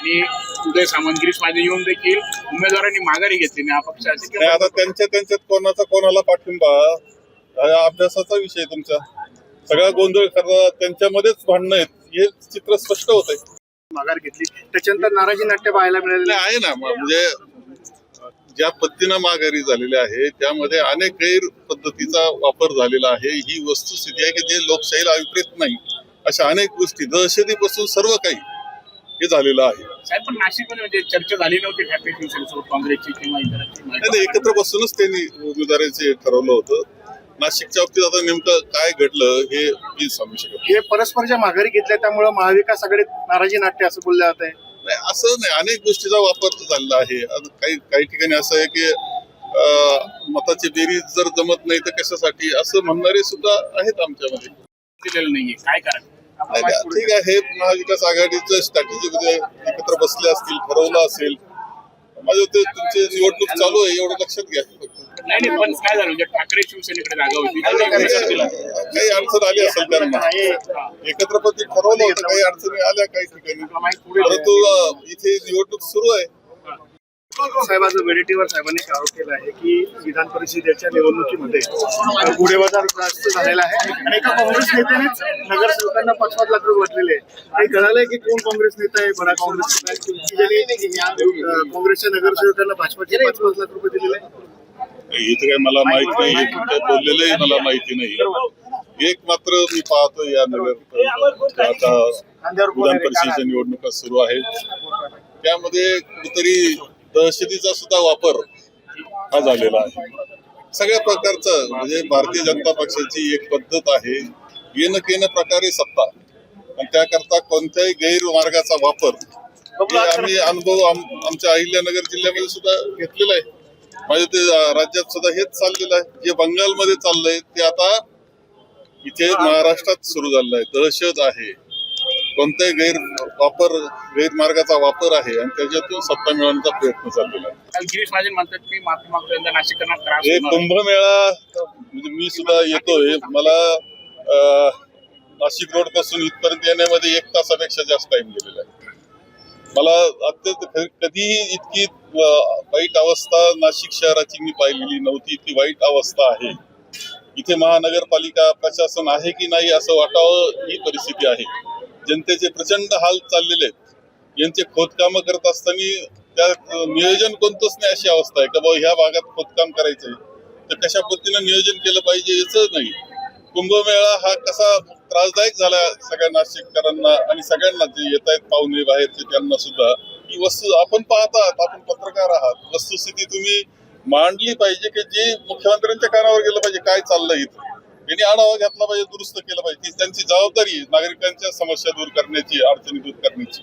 आणि उदय सामंत गिरीश महाजन येऊन देखील उमेदवारांनी माघारी घेतली नाही अपक्षाची. आता त्यांच्यात कोणाचा कोणाला पाठिंबा हा अभ्यासाचा विषय तुमचा. सगळा गोंधळ करता त्यांच्यामध्येच भांडणं आहेत हे चित्र स्पष्ट होत आहे. माघार घेतली त्याच्यानंतर नाराजी नाट्य पाहायला मिळाले आहे ना. म्हणजे ज्या पद्धतीनं माघारी झालेली आहे त्यामध्ये अनेक गैर पद्धतीचा वापर झालेला आहे. ही वस्तुस्थिती आहे की जे लोकशाहीला अभिप्रेत नाही. अशा अनेक गोष्टी दहशतीपासून सर्व काही हे झालेलं आहे. साहेब पण नाशिकमध्ये म्हणजे चर्चा झाली नव्हती ठाकरे शिवसेनेसोबत काँग्रेसची किंवा इतरांची. एकत्र बसूनच त्यांनी उमेदवाराचे ठरवलं होतं. नाशिकच्या बाबतीत आता नेमकं काय घडलं हे मी सांगू शकत हे परस्परच्या माघारी घेतल्या त्यामुळे महाविकास आघाडीत नाराजी नाट्य असं बोललं जात आहे. नाही. असं नाही. अनेक गोष्टीचा वापर झालेला आहे. काही ठिकाणी असं आहे की मताची बेरीज जर जमत नाही तर कशासाठी असं म्हणणारे सुद्धा आहेत आमच्यामध्ये. दिलेलं नाहीये काय कारण. ठीक आहे. महाविकास आघाडीचं स्ट्रॅटेजी मध्ये एकत्र बसले असतील ठरवलं असेल. माझं ते तुमची निवडणूक चालू आहे एवढं लक्षात घ्या. नाही पण काय झालं म्हणजे ठाकरे शिवसेनेकडे जागा होती काही अडचण आली असेल त्यांना. एकत्रपती ठरवलं होतं. काही अडचणी आल्या काही ठिकाणी परंतु इथे निवडणूक सुरू आहे. साहेबांचं वेडेटीवर साहेबांनी आरोप केला आहे की विधान परिषदेच्या निवडणुकीमध्ये गुढेबाजार जास्त झालेला आहे आणि एका काँग्रेस नेत्यानेच नगरसेवकांना 5-5 लाख रुपये वाटलेले आहे. आणि कळालंय की कोण काँग्रेस नेता आहे. बडा काँग्रेस नेता आहे काँग्रेसच्या नगरसेवकांना भाजपाचे 5-5 लाख रुपये दिलेले आहे. इथे काही मला माहित नाही. हे कुठे बोललेलंही मला माहिती नाही. एक मात्र मी पाहतो या नगर आता विधान परिषदेच्या निवडणुका सुरू आहेत त्यामध्ये कुठेतरी दहशतीचा सुद्धा वापर हा झालेला आहे. सगळ्या प्रकारचा म्हणजे भारतीय जनता पक्षाची एक पद्धत आहे येणं केन प्रकारे सत्ता आणि त्याकरता कोणत्याही गैरमार्गाचा वापर हे आम्ही अनुभव आमच्या अहिल्यानगर जिल्ह्यामध्ये सुद्धा घेतलेला आहे. म्हणजे ते राज्यात सुद्धा हेच चाललेलं आहे. जे बंगालमध्ये चाललंय ते आता इथे महाराष्ट्रात सुरू झालेलं आहे. दहशत आहे. कोणताही गैरमार्गाचा वापर आहे आणि त्याच्यातून सत्ता मिळवण्याचा प्रयत्न चाललेला आहे. गिरीश महाजन म्हणतात मी माफी मागतो यंदा नाशिककरांना त्रास हे कुंभमेळा म्हणजे मी सुद्धा येतोय. मला नाशिक रोड पासून इथपर्यंत येण्यामध्ये 1 तासापेक्षा जास्त टाइम गेलेला आहे. मला अत्यंत कधीही इतकी वाईट अवस्था नाशिक शहराची मी पाहिलेली नव्हती. इतकी वाईट अवस्था आहे. इथे महानगरपालिका प्रशासन आहे की नाही असं वाटावं ही परिस्थिती आहे. जनतेचे प्रचंड हाल चाललेले आहेत. यांचे खोदकाम करत असताना त्यात नियोजन कोणतंच नाही अशी अवस्था आहे का बाबा ह्या भागात खोदकाम करायचंय तर कशा पद्धतीने नियोजन केलं पाहिजे याच नाही. कुंभमेळा हा कसा त्रासदायक झाला सगळ्या नाशिककरांना आणि सगळ्यांना जे येत आहेत पाहुणे बाहेरचे त्यांना सुद्धा. ही वस्तू आपण पाहतात. आपण पत्रकार आहात. वस्तुस्थिती तुम्ही मांडली पाहिजे की जे मुख्यमंत्र्यांच्या कानावर गेलं पाहिजे काय चाललंय इथं. यांनी आढावा घेतला पाहिजे दुरुस्त केलं पाहिजे. ती त्यांची जबाबदारी नागरिकांच्या समस्या दूर करण्याची अडचणी दूर करण्याची.